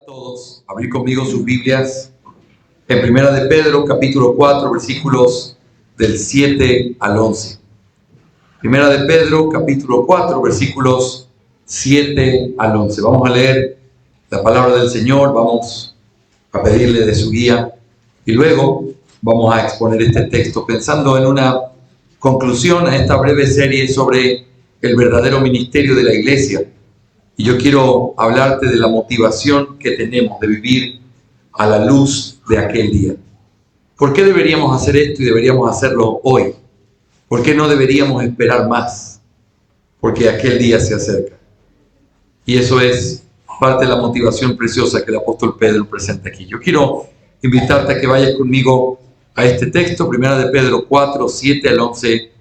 Todos abrir conmigo sus Biblias en Primera de Pedro, capítulo 4, versículos del 7 al 11. Primera de Pedro, capítulo 4, versículos 7 al 11. Vamos a leer la palabra del Señor, vamos a pedirle de su guía y luego vamos a exponer este texto pensando en una conclusión a esta breve serie sobre el verdadero ministerio de la iglesia. Y yo quiero hablarte de la motivación que tenemos de vivir a la luz de aquel día. ¿Por qué deberíamos hacer esto y deberíamos hacerlo hoy? ¿Por qué no deberíamos esperar más? Porque aquel día se acerca. Y eso es parte de la motivación preciosa que el apóstol Pedro presenta aquí. Yo quiero invitarte a que vayas conmigo a este texto, Primera de Pedro 4, 7 al 11,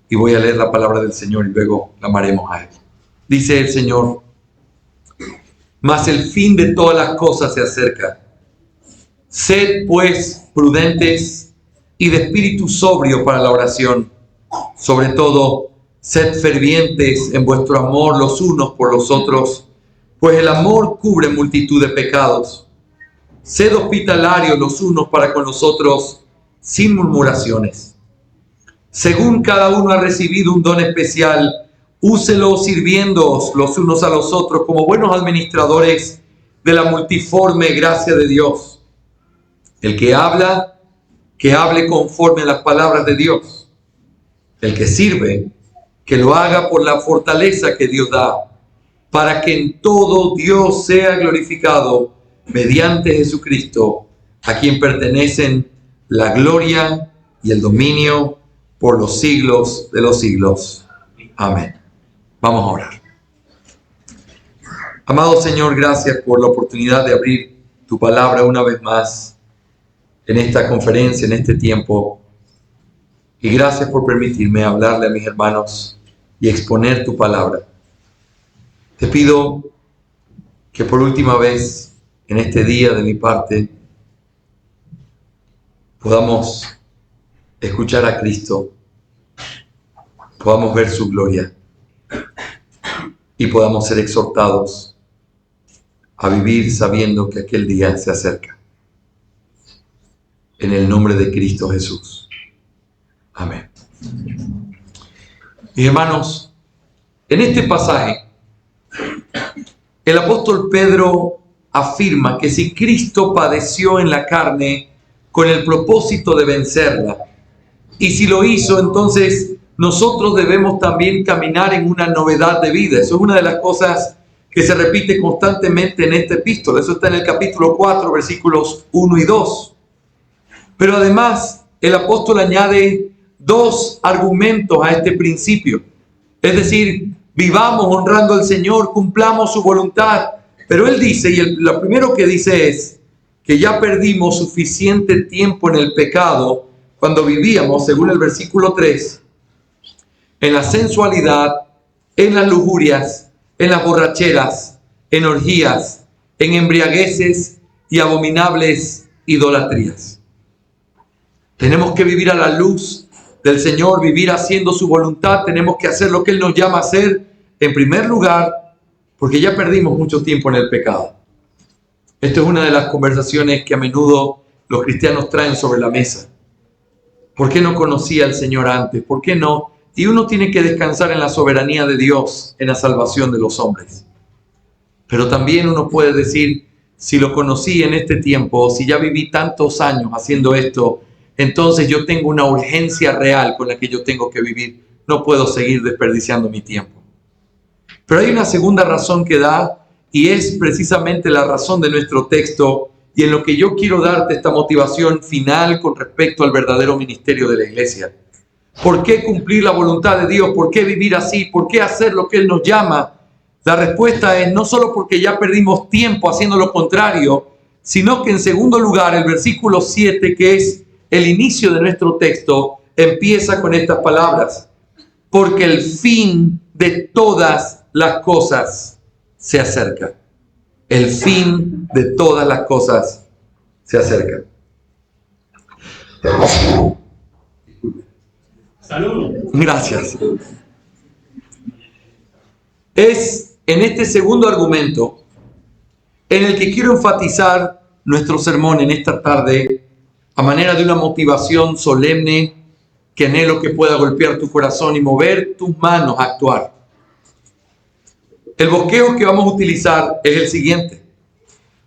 y voy a leer la palabra del Señor y luego la amaremos a Él. Dice el Señor: mas el fin de todas las cosas se acerca. Sed pues prudentes y de espíritu sobrio para la oración. Sobre todo, sed fervientes en vuestro amor los unos por los otros, pues el amor cubre multitud de pecados. Sed hospitalarios los unos para con los otros, sin murmuraciones. Según cada uno ha recibido un don especial, úselo sirviéndoos los unos a los otros como buenos administradores de la multiforme gracia de Dios. El que habla, que hable conforme a las palabras de Dios. El que sirve, que lo haga por la fortaleza que Dios da, para que en todo Dios sea glorificado mediante Jesucristo, a quien pertenecen la gloria y el dominio por los siglos de los siglos. Amén. Vamos a orar. Amado Señor, gracias por la oportunidad de abrir tu palabra una vez más en esta conferencia, en este tiempo. Y gracias por permitirme hablarle a mis hermanos y exponer tu palabra. Te pido que por última vez en este día de mi parte podamos escuchar a Cristo, podamos ver su gloria y podamos ser exhortados a vivir sabiendo que aquel día se acerca. En el nombre de Cristo Jesús. Amén. Mis hermanos, en este pasaje, el apóstol Pedro afirma que si Cristo padeció en la carne con el propósito de vencerla, y si lo hizo, entonces nosotros debemos también caminar en una novedad de vida. Eso es una de las cosas que se repite constantemente en esta epístola. Eso está en el capítulo 4, versículos 1 y 2. Pero además, el apóstol añade dos argumentos a este principio. Es decir, vivamos honrando al Señor, cumplamos su voluntad. Pero él dice, y lo primero que dice es que ya perdimos suficiente tiempo en el pecado cuando vivíamos, según el versículo 3, en la sensualidad, en las lujurias, en las borracheras, en orgías, en embriagueces y abominables idolatrías. Tenemos que vivir a la luz del Señor, vivir haciendo su voluntad. Tenemos que hacer lo que Él nos llama a hacer en primer lugar, porque ya perdimos mucho tiempo en el pecado. Esto es una de las conversaciones que a menudo los cristianos traen sobre la mesa. ¿Por qué no conocía al Señor antes? ¿Por qué no? Y uno tiene que descansar en la soberanía de Dios, en la salvación de los hombres. Pero también uno puede decir, si lo conocí en este tiempo, si ya viví tantos años haciendo esto, entonces yo tengo una urgencia real con la que yo tengo que vivir. No puedo seguir desperdiciando mi tiempo. Pero hay una segunda razón que da, y es precisamente la razón de nuestro texto, y en lo que yo quiero darte esta motivación final con respecto al verdadero ministerio de la iglesia. ¿Por qué cumplir la voluntad de Dios? ¿Por qué vivir así? ¿Por qué hacer lo que Él nos llama? La respuesta es no solo porque ya perdimos tiempo haciendo lo contrario, sino que en segundo lugar el versículo 7, que es el inicio de nuestro texto, empieza con estas palabras: porque el fin de todas las cosas se acerca. El fin de todas las cosas se acerca. Salud. Gracias. Es en este segundo argumento en el que quiero enfatizar nuestro sermón en esta tarde a manera de una motivación solemne que anhelo que pueda golpear tu corazón y mover tus manos a actuar. El bosquejo que vamos a utilizar es el siguiente.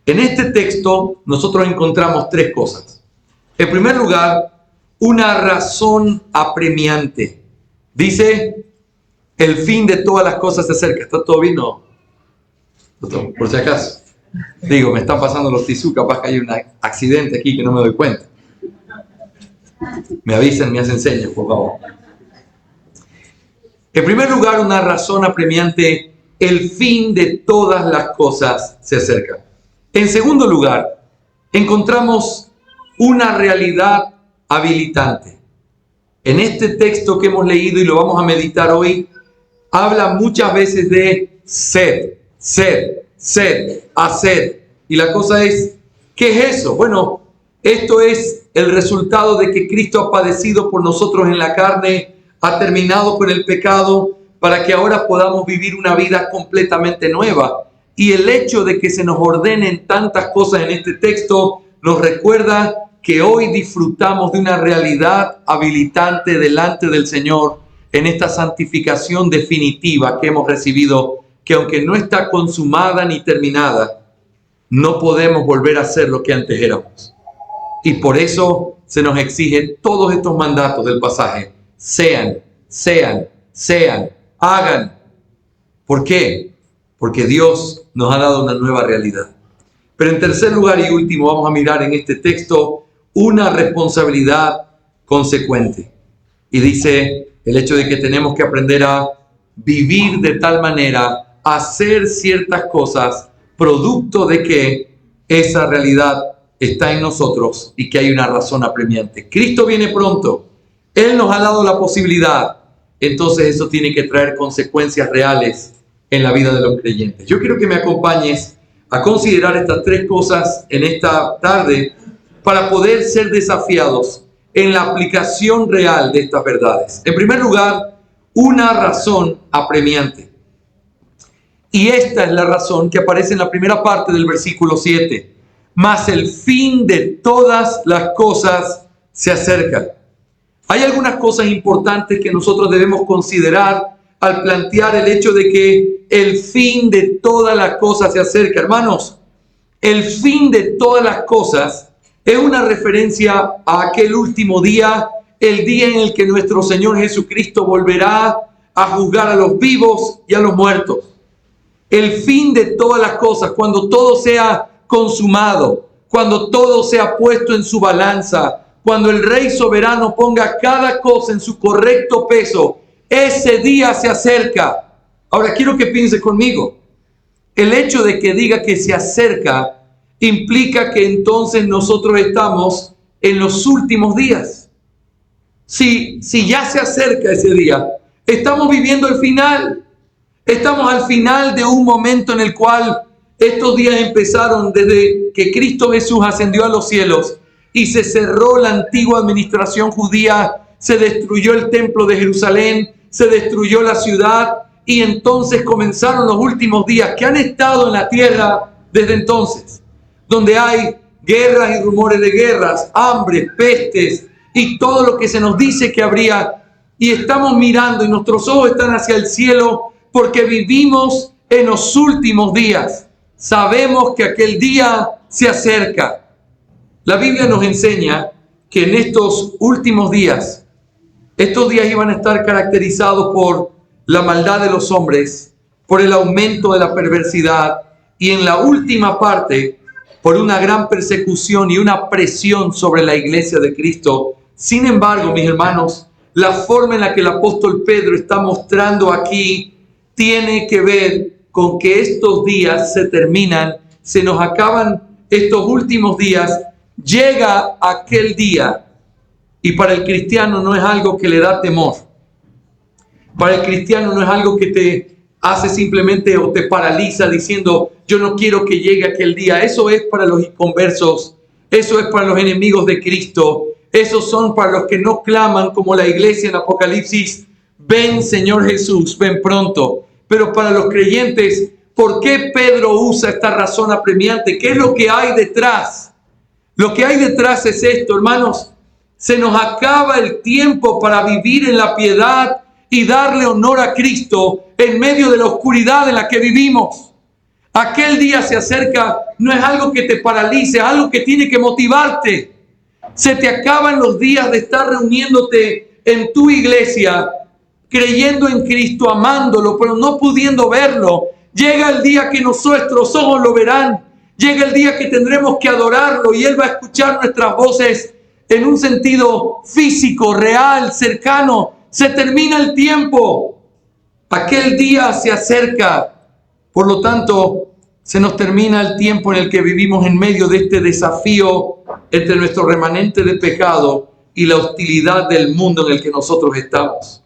En este texto nosotros encontramos tres cosas. En primer lugar, una razón apremiante. Dice, el fin de todas las cosas se acerca. ¿Está todo bien? No. Por si acaso. Digo, me están pasando los tisús, capaz que hay un accidente aquí que no me doy cuenta. Me avisan, me hacen señas, por favor. En primer lugar, una razón apremiante. El fin de todas las cosas se acerca. En segundo lugar, encontramos una realidad habilitante. En este texto que hemos leído y lo vamos a meditar hoy, habla muchas veces de sed, hacer. Y la cosa es, ¿qué es eso? Bueno, esto es el resultado de que Cristo ha padecido por nosotros en la carne, ha terminado con el pecado, para que ahora podamos vivir una vida completamente nueva. Y el hecho de que se nos ordenen tantas cosas en este texto nos recuerda que hoy disfrutamos de una realidad habilitante delante del Señor en esta santificación definitiva que hemos recibido, que aunque no está consumada ni terminada, no podemos volver a ser lo que antes éramos. Y por eso se nos exige todos estos mandatos del pasaje. Sean, hagan. ¿Por qué? Porque Dios nos ha dado una nueva realidad. Pero en tercer lugar y último, vamos a mirar en este texto una responsabilidad consecuente. Y dice el hecho de que tenemos que aprender a vivir de tal manera, hacer ciertas cosas, producto de que esa realidad está en nosotros y que hay una razón apremiante. Cristo viene pronto. Él nos ha dado la posibilidad. Entonces eso tiene que traer consecuencias reales en la vida de los creyentes. Yo quiero que me acompañes a considerar estas tres cosas en esta tarde para poder ser desafiados en la aplicación real de estas verdades. En primer lugar, una razón apremiante. Y esta es la razón que aparece en la primera parte del versículo 7. Mas el fin de todas las cosas se acerca. Hay algunas cosas importantes que nosotros debemos considerar al plantear el hecho de que el fin de todas las cosas se acerca. Hermanos, el fin de todas las cosas es una referencia a aquel último día, el día en el que nuestro Señor Jesucristo volverá a juzgar a los vivos y a los muertos. El fin de todas las cosas, cuando todo sea consumado, cuando todo sea puesto en su balanza, cuando el Rey soberano ponga cada cosa en su correcto peso, ese día se acerca. Ahora quiero que piense conmigo. El hecho de que diga que se acerca implica que entonces nosotros estamos en los últimos días. Si ya se acerca ese día, estamos viviendo el final. Estamos al final de un momento en el cual estos días empezaron desde que Cristo Jesús ascendió a los cielos y se cerró la antigua administración judía, se destruyó el templo de Jerusalén, se destruyó la ciudad y entonces comenzaron los últimos días que han estado en la tierra desde entonces, donde hay guerras y rumores de guerras, hambre, pestes y todo lo que se nos dice que habría. Y estamos mirando y nuestros ojos están hacia el cielo porque vivimos en los últimos días. Sabemos que aquel día se acerca. La Biblia nos enseña que en estos últimos días, estos días iban a estar caracterizados por la maldad de los hombres, por el aumento de la perversidad y en la última parte, por una gran persecución y una presión sobre la iglesia de Cristo. Sin embargo, mis hermanos, la forma en la que el apóstol Pedro está mostrando aquí tiene que ver con que estos días se terminan, se nos acaban estos últimos días, llega aquel día y para el cristiano no es algo que le da temor. Para el cristiano no es algo que te hace simplemente o te paraliza diciendo yo no quiero que llegue aquel día. Eso es para los inconversos, eso es para los enemigos de Cristo, esos son para los que no claman como la iglesia en Apocalipsis, ven Señor Jesús, ven pronto. Pero para los creyentes, ¿por qué Pedro usa esta razón apremiante? ¿Qué es lo que hay detrás? Lo que hay detrás es esto, hermanos. Se nos acaba el tiempo para vivir en la piedad y darle honor a Cristo en medio de la oscuridad en la que vivimos. Aquel día se acerca, no es algo que te paralice, es algo que tiene que motivarte. Se te acaban los días de estar reuniéndote en tu iglesia, creyendo en Cristo, amándolo, pero no pudiendo verlo. Llega el día que nuestros ojos lo verán. Llega el día que tendremos que adorarlo y Él va a escuchar nuestras voces en un sentido físico, real, cercano. Se termina el tiempo. Aquel día se acerca. Por lo tanto, se nos termina el tiempo en el que vivimos en medio de este desafío entre nuestro remanente de pecado y la hostilidad del mundo en el que nosotros estamos.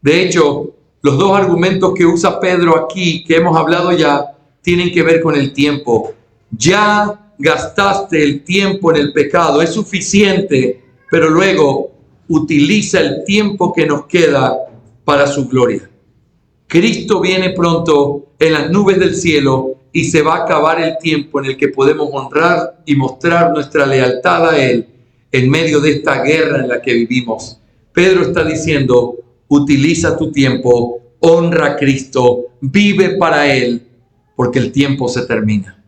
De hecho, los dos argumentos que usa Pedro aquí, que hemos hablado ya, tienen que ver con el tiempo. Ya gastaste el tiempo en el pecado, es suficiente, pero luego utiliza el tiempo que nos queda para su gloria. Cristo viene pronto en las nubes del cielo y se va a acabar el tiempo en el que podemos honrar y mostrar nuestra lealtad a Él en medio de esta guerra en la que vivimos. Pedro está diciendo, utiliza tu tiempo, honra a Cristo, vive para Él, porque el tiempo se termina.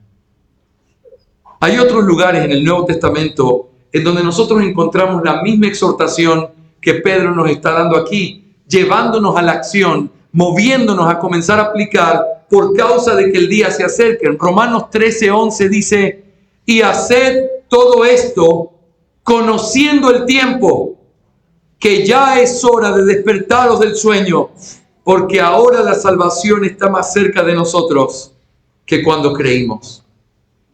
Hay otros lugares en el Nuevo Testamento en donde nosotros encontramos la misma exhortación que Pedro nos está dando aquí, llevándonos a la acción, moviéndonos a comenzar a aplicar por causa de que el día se acerca. En Romanos 13:11 dice, y haced todo esto conociendo el tiempo, que ya es hora de despertaros del sueño, porque ahora la salvación está más cerca de nosotros que cuando creímos.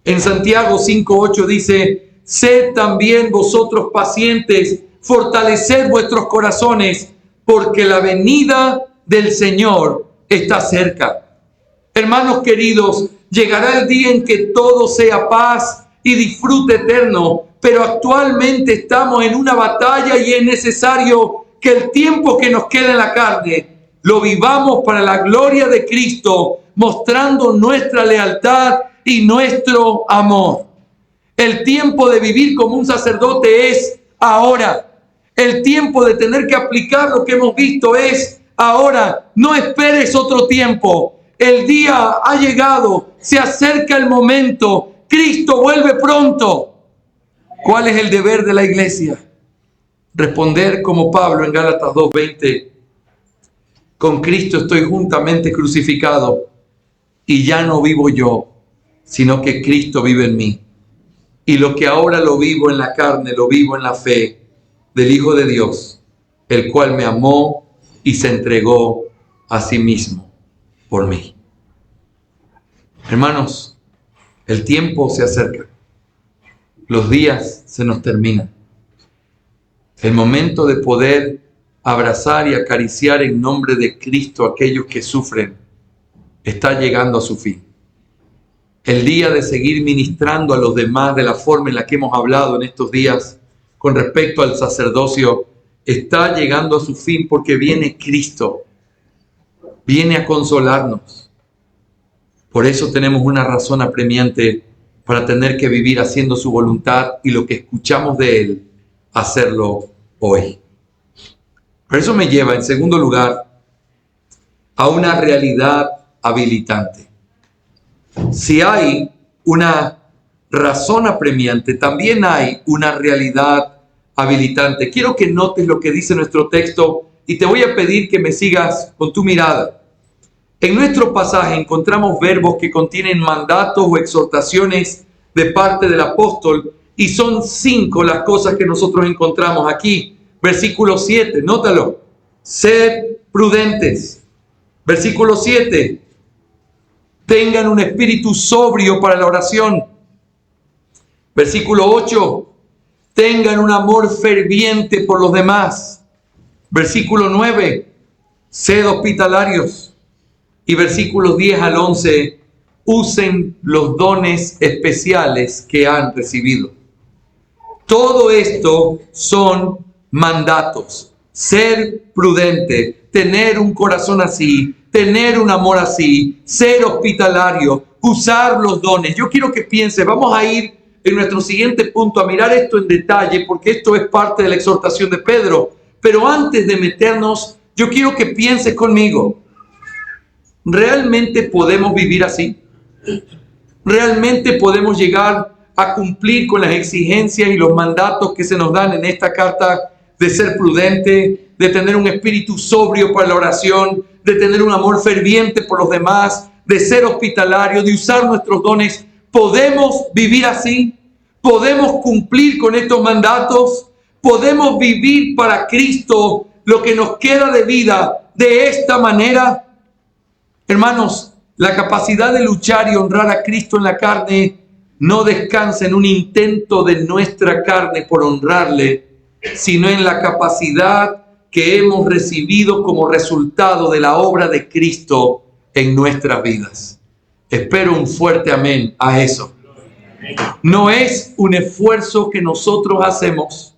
En Santiago 5:8 dice, sed también vosotros pacientes, fortaleced vuestros corazones, porque la venida del Señor está cerca. Hermanos queridos, llegará el día en que todo sea paz y disfrute eterno, pero actualmente estamos en una batalla y es necesario que el tiempo que nos queda en la carne lo vivamos para la gloria de Cristo, mostrando nuestra lealtad y nuestro amor. El tiempo de vivir como un sacerdote es ahora. El tiempo de tener que aplicar lo que hemos visto es ahora. No esperes otro tiempo. El día ha llegado, se acerca el momento. Cristo vuelve pronto. ¿Cuál es el deber de la iglesia? Responder como Pablo en Gálatas 2:20. Con Cristo estoy juntamente crucificado y ya no vivo yo, sino que Cristo vive en mí. Y lo que ahora lo vivo en la carne, lo vivo en la fe del Hijo de Dios, el cual me amó y se entregó a sí mismo por mí. Hermanos, el tiempo se acerca. Los días se nos terminan. El momento de poder abrazar y acariciar en nombre de Cristo a aquellos que sufren está llegando a su fin. El día de seguir ministrando a los demás de la forma en la que hemos hablado en estos días con respecto al sacerdocio está llegando a su fin porque viene Cristo, viene a consolarnos. Por eso tenemos una razón apremiante para tener que vivir haciendo su voluntad y lo que escuchamos de Él, hacerlo hoy. Pero eso me lleva, en segundo lugar, a una realidad habilitante. Si hay una razón apremiante, también hay una realidad habilitante. Quiero que notes lo que dice nuestro texto y te voy a pedir que me sigas con tu mirada. En nuestro pasaje encontramos verbos que contienen mandatos o exhortaciones de parte del apóstol y son 5 las cosas que nosotros encontramos aquí. Versículo 7, nótalo. Sed prudentes. Versículo 7. Tengan un espíritu sobrio para la oración. Versículo 8. Tengan un amor ferviente por los demás. Versículo 9. Sed hospitalarios. Y versículos 10 al 11. Usen los dones especiales que han recibido. Todo esto son mandatos. Ser prudente, tener un corazón así, tener un amor así, ser hospitalario, usar los dones. Yo quiero que piense, vamos a ir en nuestro siguiente punto a mirar esto en detalle, porque esto es parte de la exhortación de Pedro. Pero antes de meternos, yo quiero que pienses conmigo, ¿realmente podemos vivir así? ¿Realmente podemos llegar a cumplir con las exigencias y los mandatos que se nos dan en esta carta de ser prudente, de tener un espíritu sobrio para la oración, de tener un amor ferviente por los demás, de ser hospitalario, de usar nuestros dones? ¿Podemos vivir así? ¿Podemos cumplir con estos mandatos? ¿Podemos vivir para Cristo lo que nos queda de vida de esta manera? Hermanos, la capacidad de luchar y honrar a Cristo en la carne no descansa en un intento de nuestra carne por honrarle, sino en la capacidad que hemos recibido como resultado de la obra de Cristo en nuestras vidas. Espero un fuerte amén a eso. No es un esfuerzo que nosotros hacemos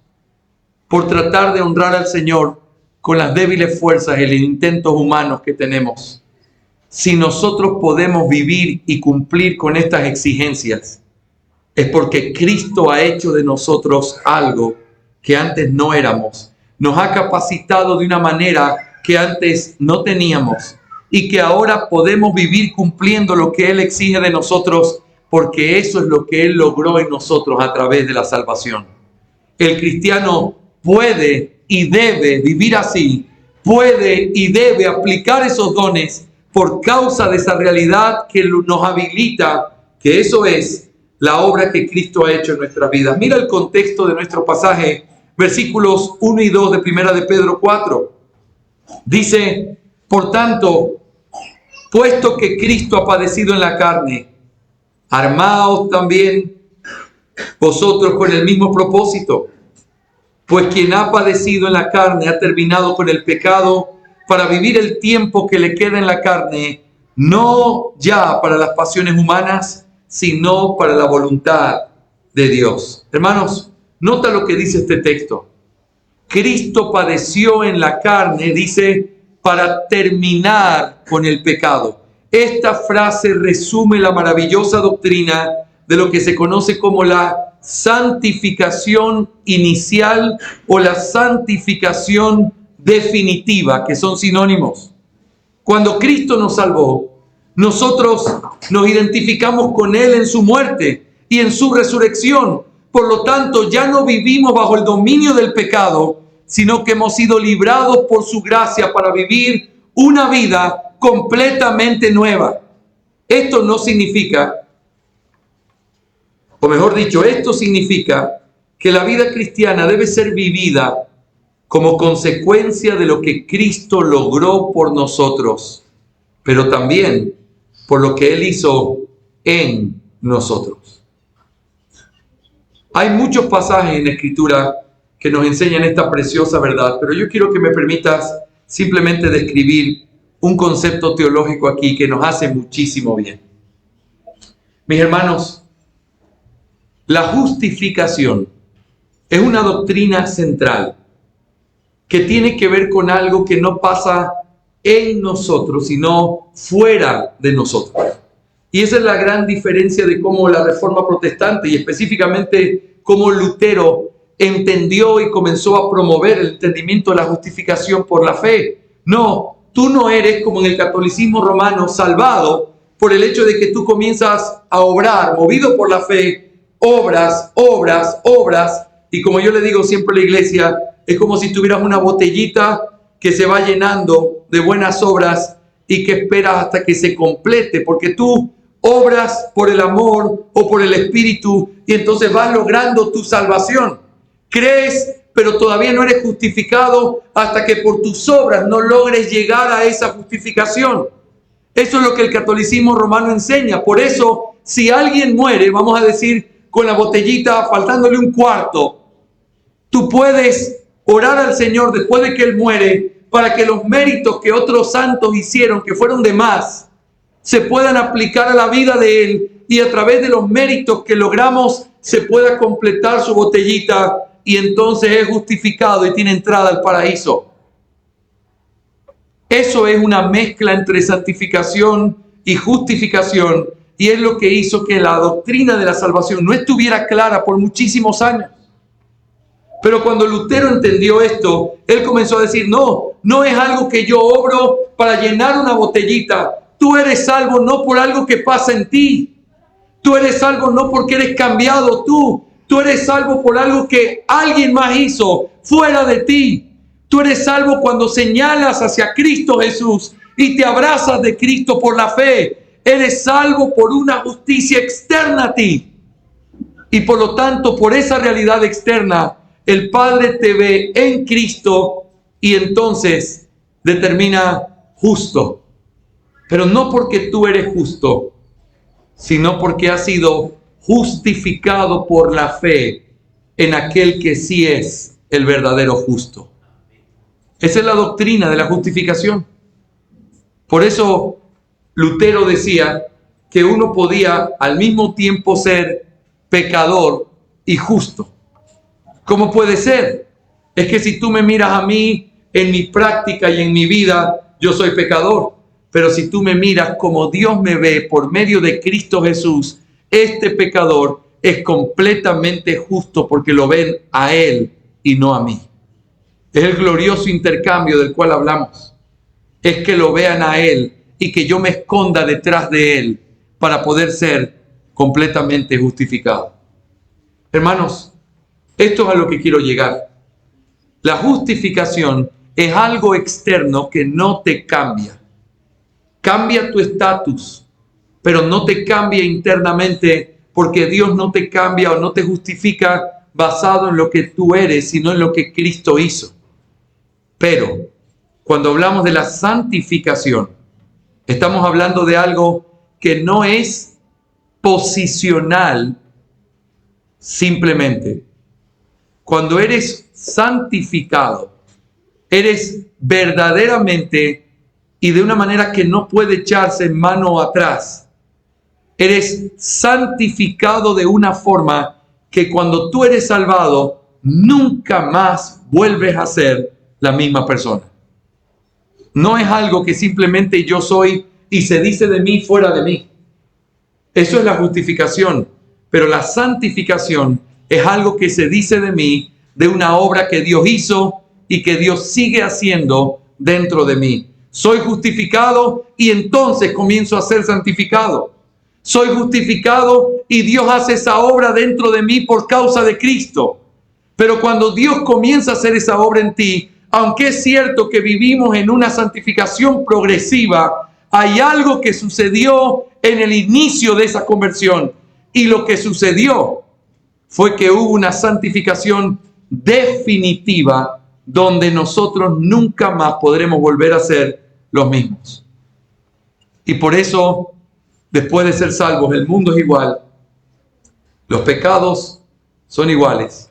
por tratar de honrar al Señor con las débiles fuerzas y los intentos humanos que tenemos. Si nosotros podemos vivir y cumplir con estas exigencias, es porque Cristo ha hecho de nosotros algo que antes no éramos. Nos ha capacitado de una manera que antes no teníamos y que ahora podemos vivir cumpliendo lo que Él exige de nosotros, porque eso es lo que Él logró en nosotros a través de la salvación. El cristiano puede y debe vivir así, puede y debe aplicar esos dones por causa de esa realidad que nos habilita, que eso es la obra que Cristo ha hecho en nuestras vidas. Mira el contexto de nuestro pasaje, versículos 1 y 2 de 1 de Pedro 4. Dice, por tanto, puesto que Cristo ha padecido en la carne, armaos también vosotros con el mismo propósito, pues quien ha padecido en la carne ha terminado con el pecado para vivir el tiempo que le queda en la carne, no ya para las pasiones humanas, sino para la voluntad de Dios. Hermanos, nota lo que dice este texto. Cristo padeció en la carne, dice, para terminar con el pecado. Esta frase resume la maravillosa doctrina de lo que se conoce como la santificación inicial o la santificación definitiva, que son sinónimos. Cuando Cristo nos salvó, nosotros nos identificamos con Él en su muerte y en su resurrección. Por lo tanto, ya no vivimos bajo el dominio del pecado, sino que hemos sido librados por su gracia para vivir una vida completamente nueva. Esto no significa, o mejor dicho, esto significa que la vida cristiana debe ser vivida como consecuencia de lo que Cristo logró por nosotros, pero también por lo que Él hizo en nosotros. Hay muchos pasajes en la Escritura que nos enseñan esta preciosa verdad, pero yo quiero que me permitas simplemente describir un concepto teológico aquí que nos hace muchísimo bien. Mis hermanos, la justificación es una doctrina central que tiene que ver con algo que no pasa en nosotros, sino fuera de nosotros. Y esa es la gran diferencia de cómo la Reforma Protestante y específicamente cómo Lutero entendió y comenzó a promover el entendimiento de la justificación por la fe. No, tú no eres como en el catolicismo romano salvado por el hecho de que tú comienzas a obrar, movido por la fe, obras, y como yo le digo siempre a la iglesia, es como si tuvieras una botellita que se va llenando de buenas obras y que esperas hasta que se complete, porque tú obras por el amor o por el Espíritu y entonces vas logrando tu salvación. Crees, pero todavía no eres justificado hasta que por tus obras no logres llegar a esa justificación. Eso es lo que el catolicismo romano enseña. Por eso, si alguien muere, vamos a decir, con la botellita faltándole un cuarto, tú puedes orar al Señor después de que Él muere para que los méritos que otros santos hicieron, que fueron de más, se puedan aplicar a la vida de Él y a través de los méritos que logramos se pueda completar su botellita y entonces es justificado y tiene entrada al paraíso. Eso es una mezcla entre santificación y justificación, y es lo que hizo que la doctrina de la salvación no estuviera clara por muchísimos años. Pero cuando Lutero entendió esto, él comenzó a decir, no es algo que yo obro para llenar una botellita. Tú eres salvo no por algo que pasa en ti. Tú eres salvo no porque eres cambiado tú. Tú eres salvo por algo que alguien más hizo fuera de ti. Tú eres salvo cuando señalas hacia Cristo Jesús y te abrazas de Cristo por la fe. Eres salvo por una justicia externa a ti. Y por lo tanto, por esa realidad externa, el Padre te ve en Cristo y entonces determina justo. Pero no porque tú eres justo, sino porque has sido justificado por la fe en aquel que sí es el verdadero justo. Esa es la doctrina de la justificación. Por eso Lutero decía que uno podía al mismo tiempo ser pecador y justo. ¿Cómo puede ser? Es que si tú me miras a mí en mi práctica y en mi vida, yo soy pecador. Pero si tú me miras como Dios me ve por medio de Cristo Jesús, este pecador es completamente justo porque lo ven a Él y no a mí. Es el glorioso intercambio del cual hablamos. Es que lo vean a Él y que yo me esconda detrás de Él para poder ser completamente justificado. Hermanos, esto es a lo que quiero llegar. La justificación es algo externo que no te cambia. Cambia tu estatus, pero no te cambia internamente, porque Dios no te cambia o no te justifica basado en lo que tú eres, sino en lo que Cristo hizo. Pero cuando hablamos de la santificación, estamos hablando de algo que no es posicional simplemente. Cuando eres santificado, eres verdaderamente y de una manera que no puede echarse mano atrás. Eres santificado de una forma que cuando tú eres salvado, nunca más vuelves a ser la misma persona. No es algo que simplemente yo soy y se dice de mí fuera de mí. Eso es la justificación. Pero la santificación es algo que se dice de mí, de una obra que Dios hizo y que Dios sigue haciendo dentro de mí. Soy justificado y entonces comienzo a ser santificado. Soy justificado y Dios hace esa obra dentro de mí por causa de Cristo. Pero cuando Dios comienza a hacer esa obra en ti, aunque es cierto que vivimos en una santificación progresiva, hay algo que sucedió en el inicio de esa conversión. Y lo que sucedió fue que hubo una santificación definitiva donde nosotros nunca más podremos volver a ser los mismos. Y por eso, después de ser salvos, el mundo es igual. Los pecados son iguales.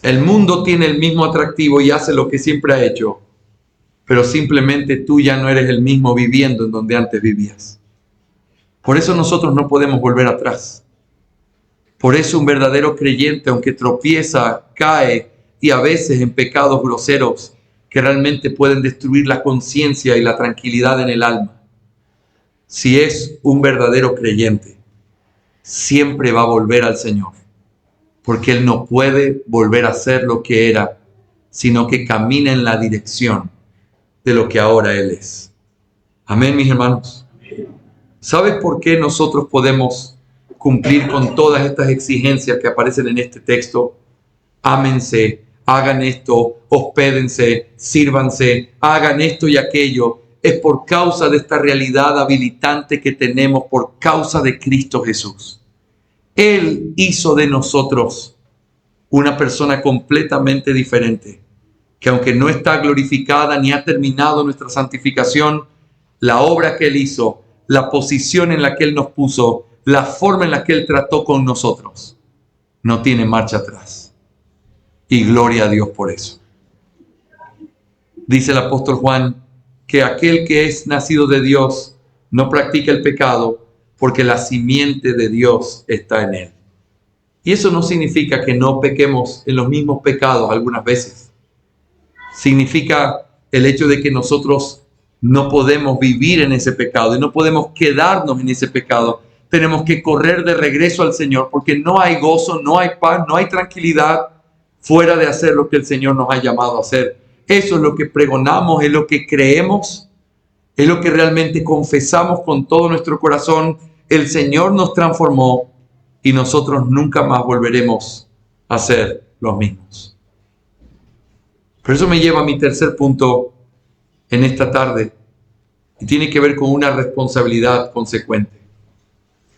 El mundo tiene el mismo atractivo y hace lo que siempre ha hecho, pero simplemente tú ya no eres el mismo viviendo en donde antes vivías. Por eso nosotros no podemos volver atrás. Por eso un verdadero creyente, aunque tropieza, cae y a veces en pecados groseros que realmente pueden destruir la conciencia y la tranquilidad en el alma, si es un verdadero creyente, siempre va a volver al Señor. Porque Él no puede volver a ser lo que era, sino que camina en la dirección de lo que ahora Él es. Amén, mis hermanos. ¿Sabes por qué nosotros podemos cumplir con todas estas exigencias que aparecen en este texto? Ámense, hagan esto, hospédense, sírvanse, hagan esto y aquello. Es por causa de esta realidad habilitante que tenemos por causa de Cristo Jesús. Él hizo de nosotros una persona completamente diferente, que aunque no está glorificada ni ha terminado nuestra santificación, la obra que Él hizo, la posición en la que Él nos puso, la forma en la que Él trató con nosotros, no tiene marcha atrás. Y gloria a Dios por eso. Dice el apóstol Juan que aquel que es nacido de Dios no practica el pecado, porque la simiente de Dios está en él. Y eso no significa que no pequemos en los mismos pecados algunas veces. Significa el hecho de que nosotros no podemos vivir en ese pecado y no podemos quedarnos en ese pecado. Tenemos que correr de regreso al Señor, porque no hay gozo, no hay paz, no hay tranquilidad fuera de hacer lo que el Señor nos ha llamado a hacer. Eso es lo que pregonamos, es lo que creemos, es lo que realmente confesamos con todo nuestro corazón. El Señor nos transformó y nosotros nunca más volveremos a ser los mismos. Pero eso me lleva a mi tercer punto en esta tarde, y tiene que ver con una responsabilidad consecuente.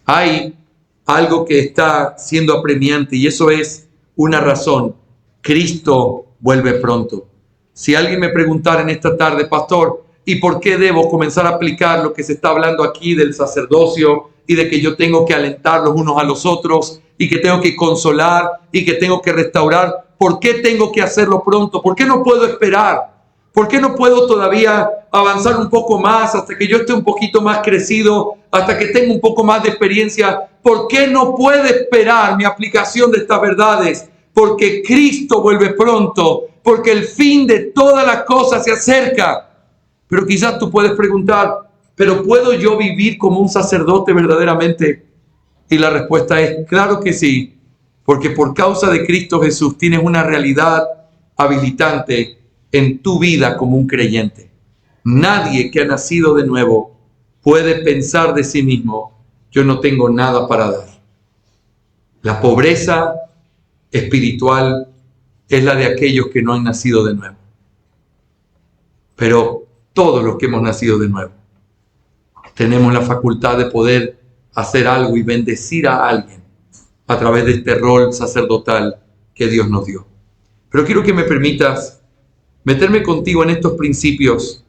Hay algo que está siendo apremiante, y eso es una razón: Cristo vuelve pronto. Si alguien me preguntara en esta tarde, pastor, ¿y por qué debo comenzar a aplicar lo que se está hablando aquí del sacerdocio y de que yo tengo que alentar los unos a los otros y que tengo que consolar y que tengo que restaurar? ¿Por qué tengo que hacerlo pronto? ¿Por qué no puedo esperar? ¿Por qué no puedo todavía avanzar un poco más hasta que yo esté un poquito más crecido, hasta que tenga un poco más de experiencia? ¿Por qué no puedo esperar mi aplicación de estas verdades? Porque Cristo vuelve pronto, porque el fin de todas las cosas se acerca. Pero quizás tú puedes preguntar, ¿pero puedo yo vivir como un sacerdote verdaderamente? Y la respuesta es claro que sí, porque por causa de Cristo Jesús tienes una realidad habilitante en tu vida como un creyente. Nadie que ha nacido de nuevo puede pensar de sí mismo: yo no tengo nada para dar. La pobreza espiritual es la de aquellos que no han nacido de nuevo. Pero todos los que hemos nacido de nuevo tenemos la facultad de poder hacer algo y bendecir a alguien a través de este rol sacerdotal que Dios nos dio. Pero quiero que me permitas meterme contigo en estos principios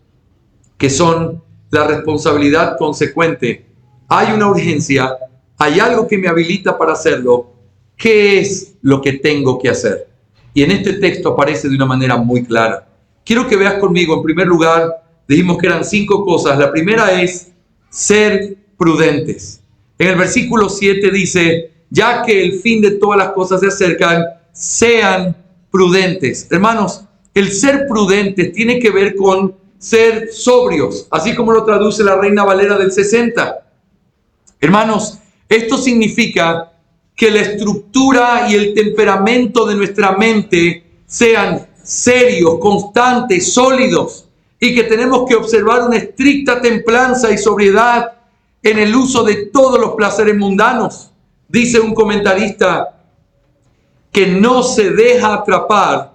que son la responsabilidad consecuente. Hay una urgencia, hay algo que me habilita para hacerlo. ¿Qué es lo que tengo que hacer? Y en este texto aparece de una manera muy clara. Quiero que veas conmigo, en primer lugar, dijimos que eran 5 cosas. La primera es ser prudentes. En el versículo 7 dice: ya que el fin de todas las cosas se acercan, sean prudentes. Hermanos, el ser prudentes tiene que ver con ser sobrios, así como lo traduce la Reina Valera del 60. Hermanos, esto significa que la estructura y el temperamento de nuestra mente sean serios, constantes, sólidos, y que tenemos que observar una estricta templanza y sobriedad en el uso de todos los placeres mundanos. Dice un comentarista que no se deja atrapar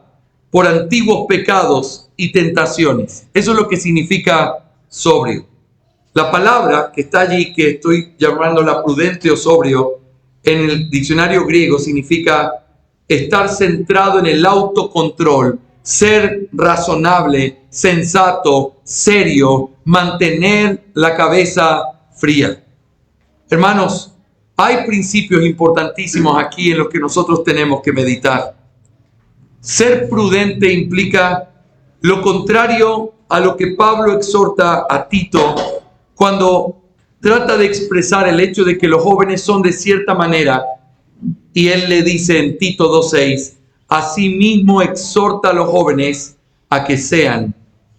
por antiguos pecados y tentaciones. Eso es lo que significa sobrio. La palabra que está allí, que estoy llamándola prudente o sobrio, en el diccionario griego significa estar centrado en el autocontrol, ser razonable, sensato, serio, mantener la cabeza fría. Hermanos, hay principios importantísimos aquí en los que nosotros tenemos que meditar. Ser prudente implica lo contrario a lo que Pablo exhorta a Tito cuando trata de expresar el hecho de que los jóvenes son de cierta manera, y él le dice en Tito 2:6: asimismo exhorta a los jóvenes a que sean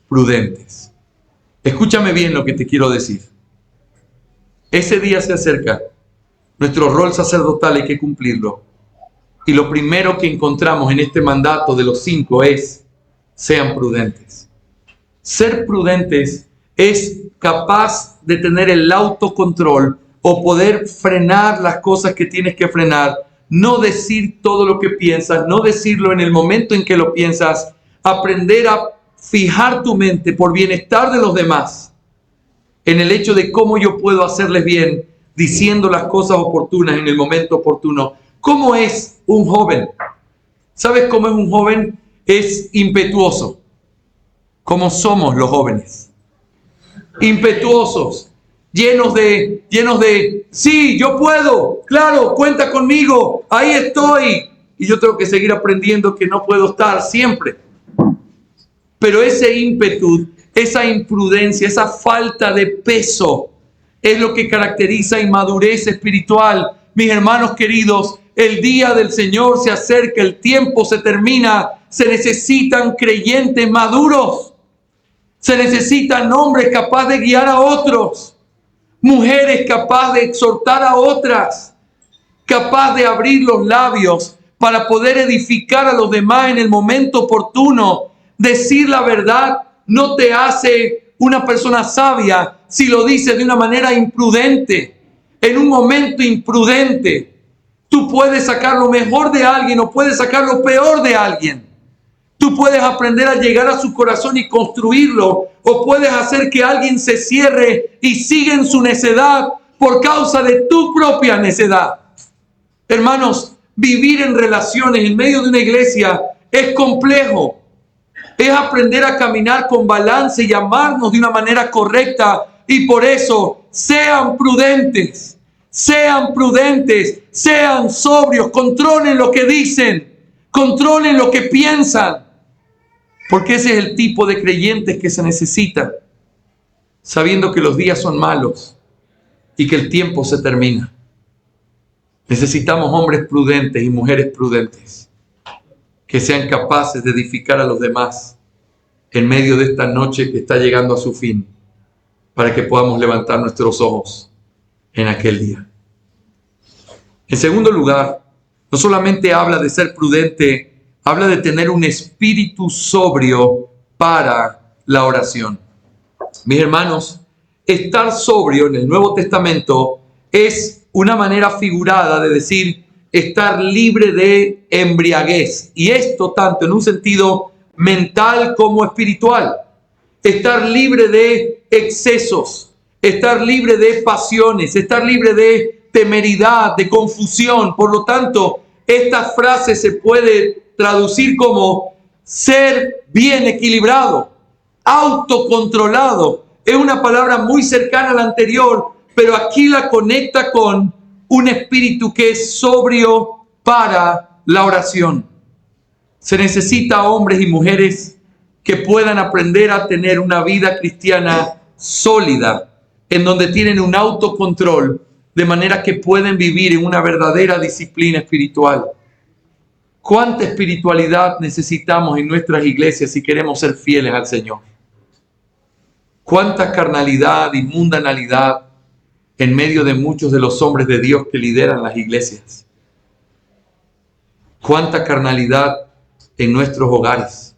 prudentes. Escúchame bien lo que te quiero decir. Ese día se acerca. Nuestro rol sacerdotal hay que cumplirlo. Y lo primero que encontramos en este mandato de los 5 es: sean prudentes. Ser prudentes es capaz de tener el autocontrol o poder frenar las cosas que tienes que frenar. No decir todo lo que piensas, no decirlo en el momento en que lo piensas. Aprender a fijar tu mente por bienestar de los demás en el hecho de cómo yo puedo hacerles bien, diciendo las cosas oportunas en el momento oportuno. ¿Cómo es un joven? ¿Sabes cómo es un joven? Es impetuoso. ¿Cómo somos los jóvenes? Impetuosos, llenos de, sí, yo puedo, claro, cuenta conmigo, ahí estoy. Y yo tengo que seguir aprendiendo que no puedo estar siempre. Pero ese ímpetu, esa imprudencia, esa falta de peso es lo que caracteriza inmadurez espiritual. Mis hermanos queridos, el día del Señor se acerca, el tiempo se termina, se necesitan creyentes maduros. Se necesitan hombres capaces de guiar a otros, mujeres capaces de exhortar a otras, capaz de abrir los labios para poder edificar a los demás en el momento oportuno. Decir la verdad no te hace una persona sabia si lo dices de una manera imprudente, en un momento imprudente. Tú puedes sacar lo mejor de alguien o puedes sacar lo peor de alguien. Tú puedes aprender a llegar a su corazón y construirlo, o puedes hacer que alguien se cierre y siga en su necedad por causa de tu propia necedad. Hermanos, vivir en relaciones en medio de una iglesia es complejo. Es aprender a caminar con balance y amarnos de una manera correcta. Y por eso, sean prudentes, sean sobrios, controlen lo que dicen, controlen lo que piensan. Porque ese es el tipo de creyentes que se necesita, sabiendo que los días son malos y que el tiempo se termina. Necesitamos hombres prudentes y mujeres prudentes que sean capaces de edificar a los demás en medio de esta noche que está llegando a su fin, para que podamos levantar nuestros ojos en aquel día. En segundo lugar, no solamente habla de ser prudente, habla de tener un espíritu sobrio para la oración. Mis hermanos, estar sobrio en el Nuevo Testamento es una manera figurada de decir estar libre de embriaguez. Y esto tanto en un sentido mental como espiritual. Estar libre de excesos, estar libre de pasiones, estar libre de temeridad, de confusión. Por lo tanto, esta frase se puede traducir como ser bien equilibrado, autocontrolado. Es una palabra muy cercana a la anterior, pero aquí la conecta con un espíritu que es sobrio para la oración. Se necesita hombres y mujeres que puedan aprender a tener una vida cristiana sólida, en donde tienen un autocontrol, de manera que pueden vivir en una verdadera disciplina espiritual. ¿Cuánta espiritualidad necesitamos en nuestras iglesias si queremos ser fieles al Señor? ¿Cuánta carnalidad y mundanalidad en medio de muchos de los hombres de Dios que lideran las iglesias? ¿Cuánta carnalidad en nuestros hogares,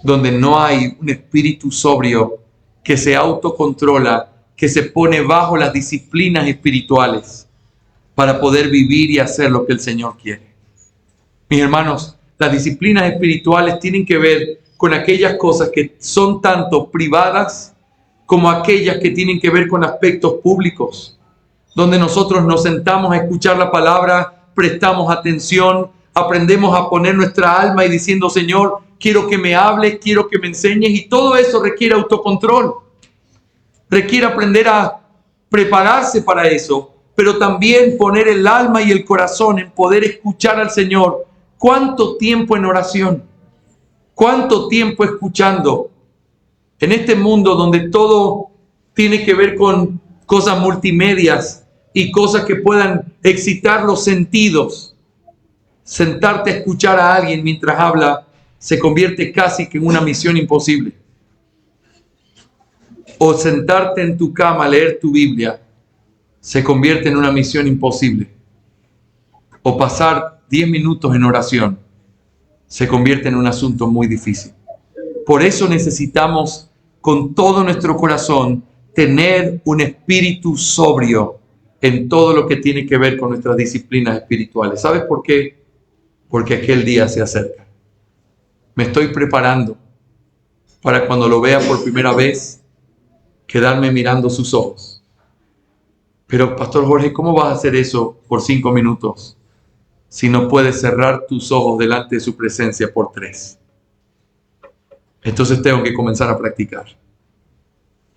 donde no hay un espíritu sobrio que se autocontrola, que se pone bajo las disciplinas espirituales para poder vivir y hacer lo que el Señor quiere? Mis hermanos, las disciplinas espirituales tienen que ver con aquellas cosas que son tanto privadas como aquellas que tienen que ver con aspectos públicos, donde nosotros nos sentamos a escuchar la palabra, prestamos atención, aprendemos a poner nuestra alma y diciendo: Señor, quiero que me hables, quiero que me enseñes, y todo eso requiere autocontrol. Requiere aprender a prepararse para eso, pero también poner el alma y el corazón en poder escuchar al Señor. ¿Cuánto tiempo en oración? ¿Cuánto tiempo escuchando? En este mundo donde todo tiene que ver con cosas multimedias y cosas que puedan excitar los sentidos, sentarte a escuchar a alguien mientras habla se convierte casi que en una misión imposible. O sentarte en tu cama a leer tu Biblia se convierte en una misión imposible. O pasar 10 minutos en oración se convierte en un asunto muy difícil. Por eso necesitamos con todo nuestro corazón tener un espíritu sobrio en todo lo que tiene que ver con nuestras disciplinas espirituales. ¿Sabes por qué? Porque aquel día se acerca. Me estoy preparando para cuando lo vea por primera vez, quedarme mirando sus ojos. Pero, Pastor Jorge, ¿cómo vas a hacer eso por 5 minutos si no puedes cerrar tus ojos delante de su presencia por 3? Entonces tengo que comenzar a practicar,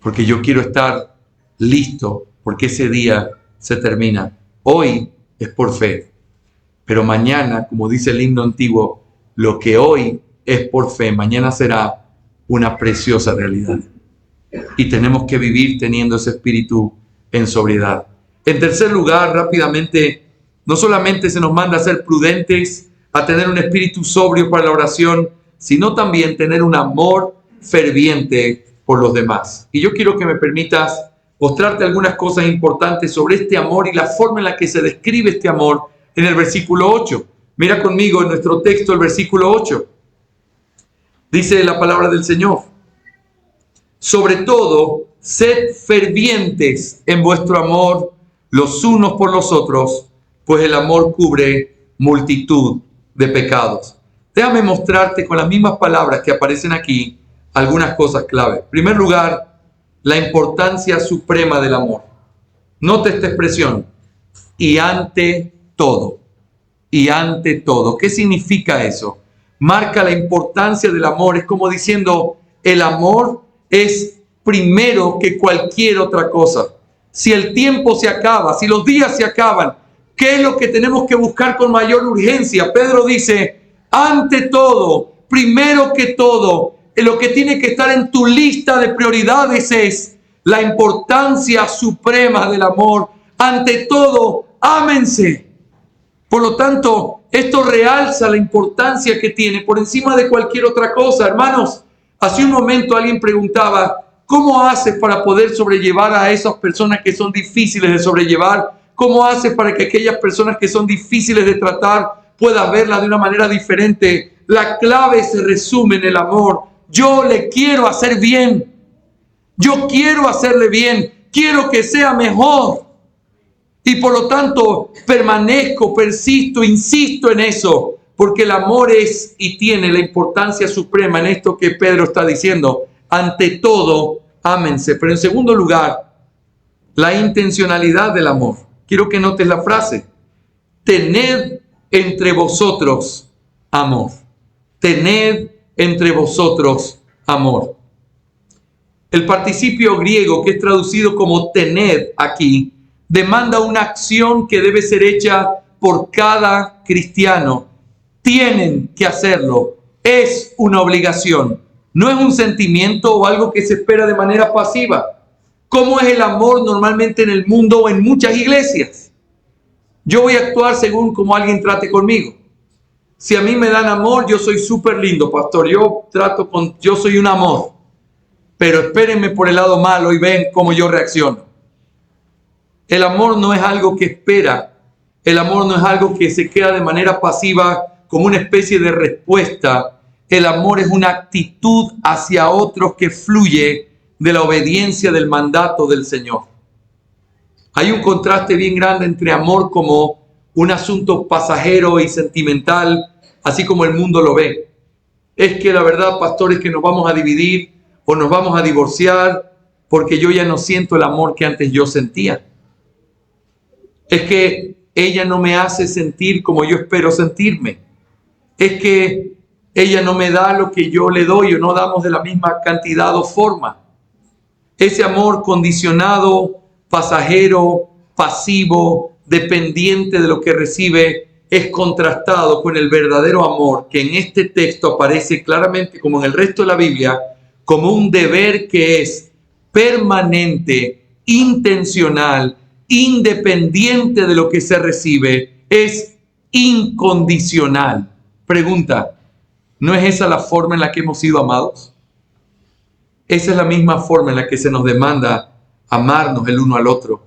porque yo quiero estar listo, porque ese día se termina. Hoy es por fe, pero mañana, como dice el himno antiguo, lo que hoy es por fe, mañana será una preciosa realidad. Y tenemos que vivir teniendo ese espíritu en sobriedad. En tercer lugar, rápidamente, no solamente se nos manda a ser prudentes, a tener un espíritu sobrio para la oración, sino también tener un amor ferviente por los demás. Y yo quiero que me permitas mostrarte algunas cosas importantes sobre este amor y la forma en la que se describe este amor en el versículo 8. Mira conmigo en nuestro texto el versículo 8. Dice la palabra del Señor: sobre todo, sed fervientes en vuestro amor los unos por los otros, pues el amor cubre multitud de pecados. Déjame mostrarte con las mismas palabras que aparecen aquí algunas cosas clave. En primer lugar, la importancia suprema del amor. Note esta expresión: y ante todo. Y ante todo. ¿Qué significa eso? Marca la importancia del amor. Es como diciendo, el amor es primero que cualquier otra cosa. Si el tiempo se acaba, si los días se acaban, ¿qué es lo que tenemos que buscar con mayor urgencia? Pedro dice, ante todo, primero que todo, lo que tiene que estar en tu lista de prioridades es la importancia suprema del amor. Ante todo, ámense. Por lo tanto, esto realza la importancia que tiene por encima de cualquier otra cosa. Hermanos, hace un momento alguien preguntaba, ¿cómo haces para poder sobrellevar a esas personas que son difíciles de sobrellevar? ¿Cómo haces para que aquellas personas que son difíciles de tratar puedas verlas de una manera diferente? La clave se resume en el amor. Yo le quiero hacer bien. Yo quiero hacerle bien. Quiero que sea mejor. Y por lo tanto, permanezco, persisto, insisto en eso, porque el amor es y tiene la importancia suprema en esto que Pedro está diciendo. Ante todo, ámense. Pero en segundo lugar, la intencionalidad del amor. Quiero que notes la frase. Tened entre vosotros amor. Tened entre vosotros amor. El participio griego, que es traducido como tened aquí, demanda una acción que debe ser hecha por cada cristiano. Tienen que hacerlo. Es una obligación. No es un sentimiento o algo que se espera de manera pasiva. ¿Cómo es el amor normalmente en el mundo o en muchas iglesias? Yo voy a actuar según como alguien trate conmigo. Si a mí me dan amor, yo soy súper lindo, pastor. Yo soy un amor. Pero espérenme por el lado malo y ven cómo yo reacciono. El amor no es algo que espera. El amor no es algo que se queda de manera pasiva como una especie de respuesta. El amor es una actitud hacia otros que fluye de la obediencia del mandato del Señor. Hay un contraste bien grande entre amor como un asunto pasajero y sentimental, así como el mundo lo ve. Es que la verdad, pastor, es que nos vamos a dividir o nos vamos a divorciar porque yo ya no siento el amor que antes yo sentía. Es que ella no me hace sentir como yo espero sentirme. Es que ella no me da lo que yo le doy o no damos de la misma cantidad o forma. Ese amor condicionado, pasajero, pasivo, dependiente de lo que recibe, es contrastado con el verdadero amor que en este texto aparece claramente, como en el resto de la Biblia, como un deber que es permanente, intencional, independiente de lo que se recibe, es incondicional. Pregunta, ¿no es esa la forma en la que hemos sido amados? Esa es la misma forma en la que se nos demanda amarnos el uno al otro.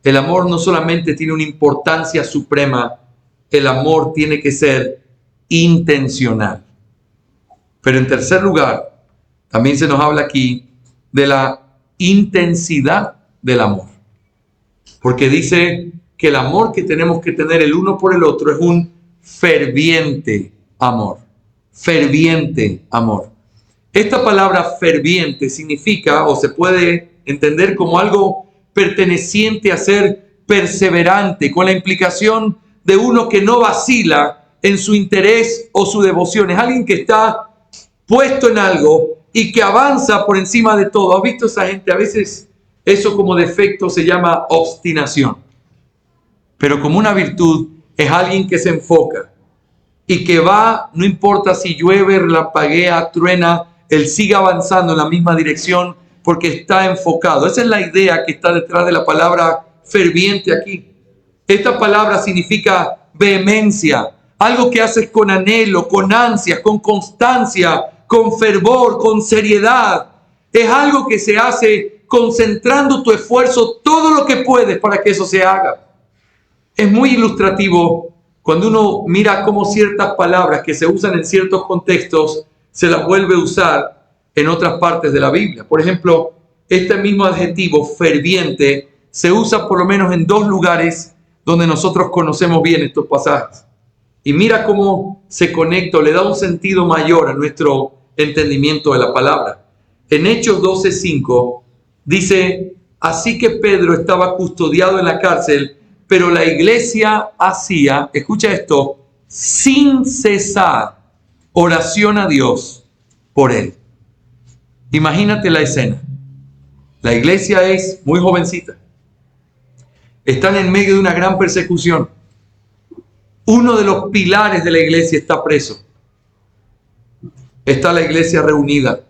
El amor no solamente tiene una importancia suprema, el amor tiene que ser intencional. Pero en tercer lugar, también se nos habla aquí de la intensidad del amor. Porque dice que el amor que tenemos que tener el uno por el otro es un ferviente amor. Ferviente amor. Esta palabra ferviente significa o se puede entender como algo perteneciente a ser perseverante, con la implicación de uno que no vacila en su interés o su devoción. Es alguien que está puesto en algo y que avanza por encima de todo. ¿Has visto esa gente? A veces eso como defecto se llama obstinación. Pero como una virtud es alguien que se enfoca y que va, no importa si llueve, relampaguea, truena, él sigue avanzando en la misma dirección porque está enfocado. Esa es la idea que está detrás de la palabra ferviente aquí. Esta palabra significa vehemencia, algo que haces con anhelo, con ansia, con constancia, con fervor, con seriedad. Es algo que se hace concentrando tu esfuerzo todo lo que puedes para que eso se haga. Es muy ilustrativo cuando uno mira cómo ciertas palabras que se usan en ciertos contextos se las vuelve a usar en otras partes de la Biblia. Por ejemplo, este mismo adjetivo ferviente se usa por lo menos en 2 lugares donde nosotros conocemos bien estos pasajes. Y mira cómo se conecta, le da un sentido mayor a nuestro entendimiento de la palabra. En Hechos 12:5 dice: así que Pedro estaba custodiado en la cárcel, pero la iglesia hacía, escucha esto, sin cesar oración a Dios por él. Imagínate la escena. La iglesia es muy jovencita. Están en medio de una gran persecución. Uno de los pilares de la iglesia está preso. Está la iglesia reunida.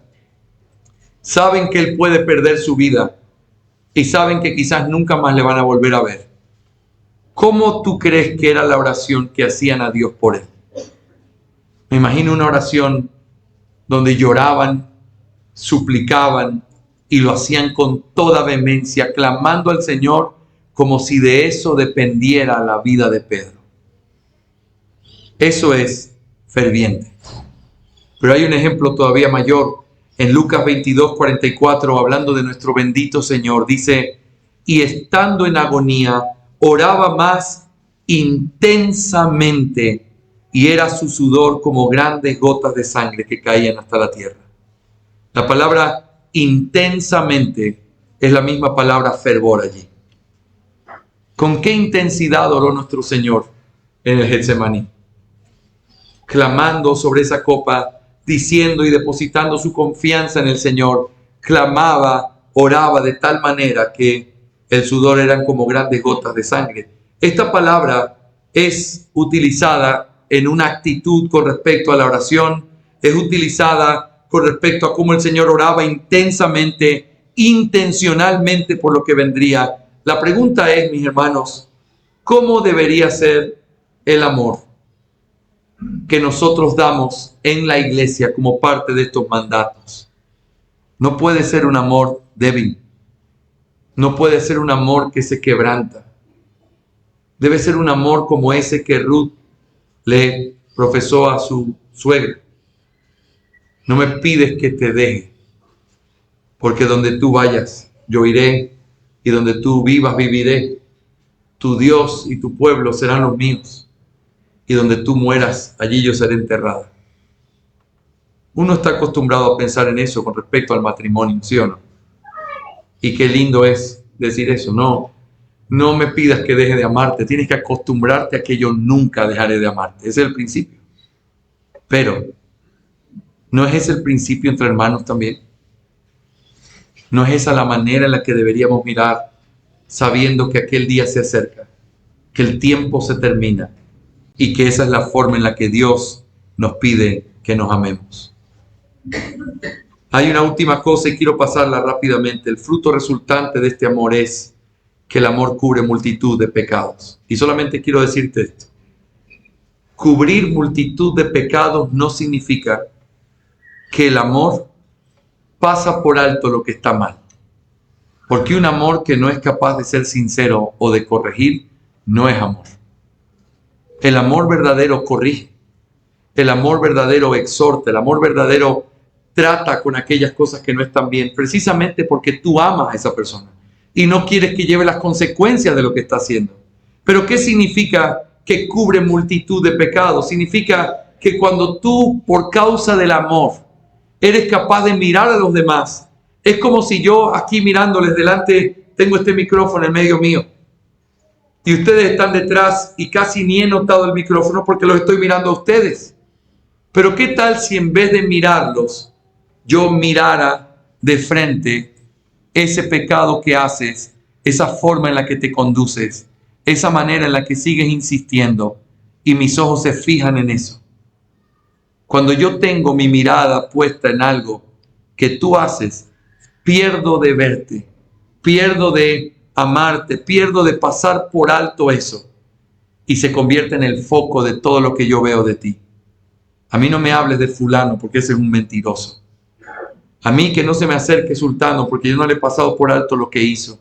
Saben que él puede perder su vida y saben que quizás nunca más le van a volver a ver. ¿Cómo tú crees que era la oración que hacían a Dios por él? Me imagino una oración donde lloraban, suplicaban y lo hacían con toda vehemencia, clamando al Señor como si de eso dependiera la vida de Pedro. Eso es ferviente. Pero hay un ejemplo todavía mayor. En Lucas 22:44, hablando de nuestro bendito Señor, dice: y estando en agonía, oraba más intensamente, y era su sudor como grandes gotas de sangre que caían hasta la tierra. La palabra intensamente es la misma palabra fervor allí. ¿Con qué intensidad oró nuestro Señor en el Getsemaní? Clamando sobre esa copa, diciendo y depositando su confianza en el Señor. Clamaba, oraba de tal manera que el sudor eran como grandes gotas de sangre. Esta palabra es utilizada en una actitud con respecto a la oración, es utilizada con respecto a cómo el Señor oraba intensamente, intencionalmente por lo que vendría. La pregunta es, mis hermanos, ¿cómo debería ser el amor que nosotros damos en la iglesia como parte de estos mandatos? No puede ser un amor débil. No puede ser un amor que se quebranta. Debe ser un amor como ese que Ruth le profesó a su suegra. No me pides que te deje, porque donde tú vayas, yo iré, y donde tú vivas, viviré. Tu Dios y tu pueblo serán los míos, y donde tú mueras, allí yo seré enterrada. Uno está acostumbrado a pensar en eso con respecto al matrimonio, ¿sí o no? Y qué lindo es decir eso. No me pidas que deje de amarte. Tienes que acostumbrarte a que yo nunca dejaré de amarte. Ese es el principio. Pero, ¿no es ese el principio entre hermanos también? ¿No es esa la manera en la que deberíamos mirar, sabiendo que aquel día se acerca, que el tiempo se termina y que esa es la forma en la que Dios nos pide que nos amemos? Hay una última cosa y quiero pasarla rápidamente. El fruto resultante de este amor es que el amor cubre multitud de pecados. Y solamente quiero decirte esto. Cubrir multitud de pecados no significa que el amor pasa por alto lo que está mal. Porque un amor que no es capaz de ser sincero o de corregir, no es amor. El amor verdadero corrige. El amor verdadero exhorta. El amor verdadero trata con aquellas cosas que no están bien, precisamente porque tú amas a esa persona y no quieres que lleve las consecuencias de lo que está haciendo. Pero ¿qué significa que cubre multitud de pecados? Significa que cuando tú, por causa del amor, eres capaz de mirar a los demás. Es como si yo aquí mirándoles delante, tengo este micrófono en medio mío y ustedes están detrás y casi ni he notado el micrófono porque los estoy mirando a ustedes. Pero ¿qué tal si en vez de mirarlos, yo mirara de frente ese pecado que haces, esa forma en la que te conduces, esa manera en la que sigues insistiendo y mis ojos se fijan en eso? Cuando yo tengo mi mirada puesta en algo que tú haces, pierdo de verte, pierdo de amarte, pierdo de pasar por alto eso y se convierte en el foco de todo lo que yo veo de ti. A mí no me hables de fulano porque ese es un mentiroso. A mí que no se me acerque sultano porque yo no le he pasado por alto lo que hizo.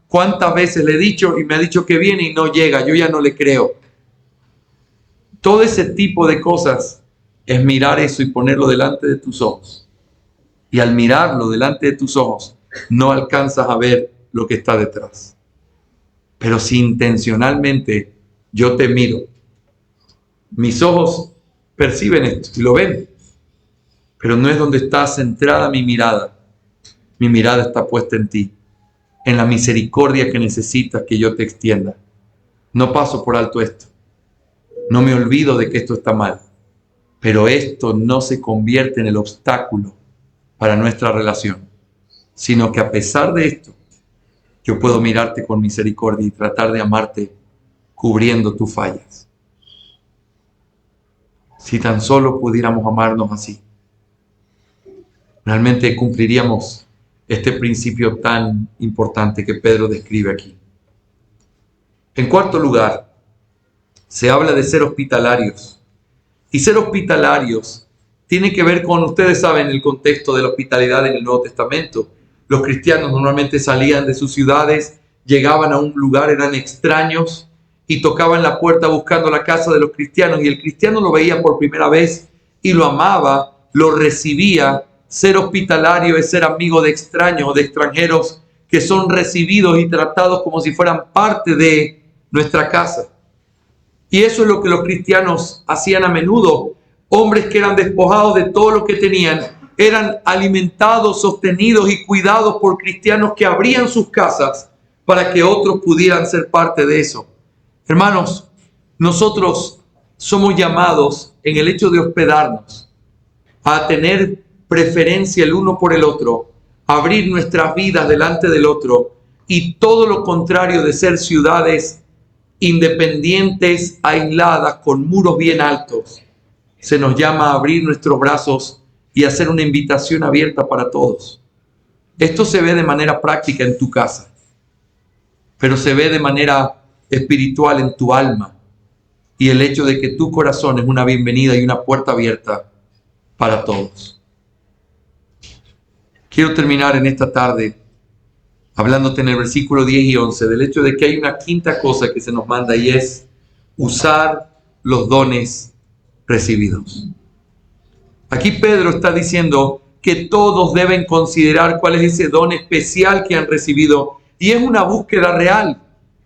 ¿Cuántas veces le he dicho y me ha dicho que viene y no llega? Yo ya no le creo. Todo ese tipo de cosas es mirar eso y ponerlo delante de tus ojos. Y al mirarlo delante de tus ojos, no alcanzas a ver lo que está detrás. Pero si intencionalmente yo te miro, mis ojos perciben esto y lo ven, pero no es donde está centrada mi mirada. Mi mirada está puesta en ti, en la misericordia que necesitas que yo te extienda. No paso por alto esto. No me olvido de que esto está mal, pero esto no se convierte en el obstáculo para nuestra relación, sino que a pesar de esto, yo puedo mirarte con misericordia y tratar de amarte cubriendo tus fallas. Si tan solo pudiéramos amarnos así, realmente cumpliríamos este principio tan importante que Pedro describe aquí. En cuarto lugar, se habla de ser hospitalarios. Y ser hospitalarios tiene que ver con, ustedes saben, el contexto de la hospitalidad en el Nuevo Testamento. Los cristianos normalmente salían de sus ciudades, llegaban a un lugar, eran extraños y tocaban la puerta buscando la casa de los cristianos, y el cristiano lo veía por primera vez y lo amaba, lo recibía. Ser hospitalario es ser amigo de extraños o de extranjeros que son recibidos y tratados como si fueran parte de nuestra casa. Y eso es lo que los cristianos hacían a menudo. Hombres que eran despojados de todo lo que tenían, eran alimentados, sostenidos y cuidados por cristianos que abrían sus casas para que otros pudieran ser parte de eso. Hermanos, nosotros somos llamados en el hecho de hospedarnos a tener preferencia el uno por el otro, a abrir nuestras vidas delante del otro, y todo lo contrario de ser ciudades independientes, aisladas, con muros bien altos. Se nos llama a abrir nuestros brazos y hacer una invitación abierta para todos. Esto se ve de manera práctica en tu casa, pero se ve de manera espiritual en tu alma, y el hecho de que tu corazón es una bienvenida y una puerta abierta para todos. Quiero terminar en esta tarde hablándote en el versículo 10 y 11 del hecho de que hay una quinta cosa que se nos manda, y es usar los dones recibidos. Aquí Pedro está diciendo que todos deben considerar cuál es ese don especial que han recibido, y es una búsqueda real,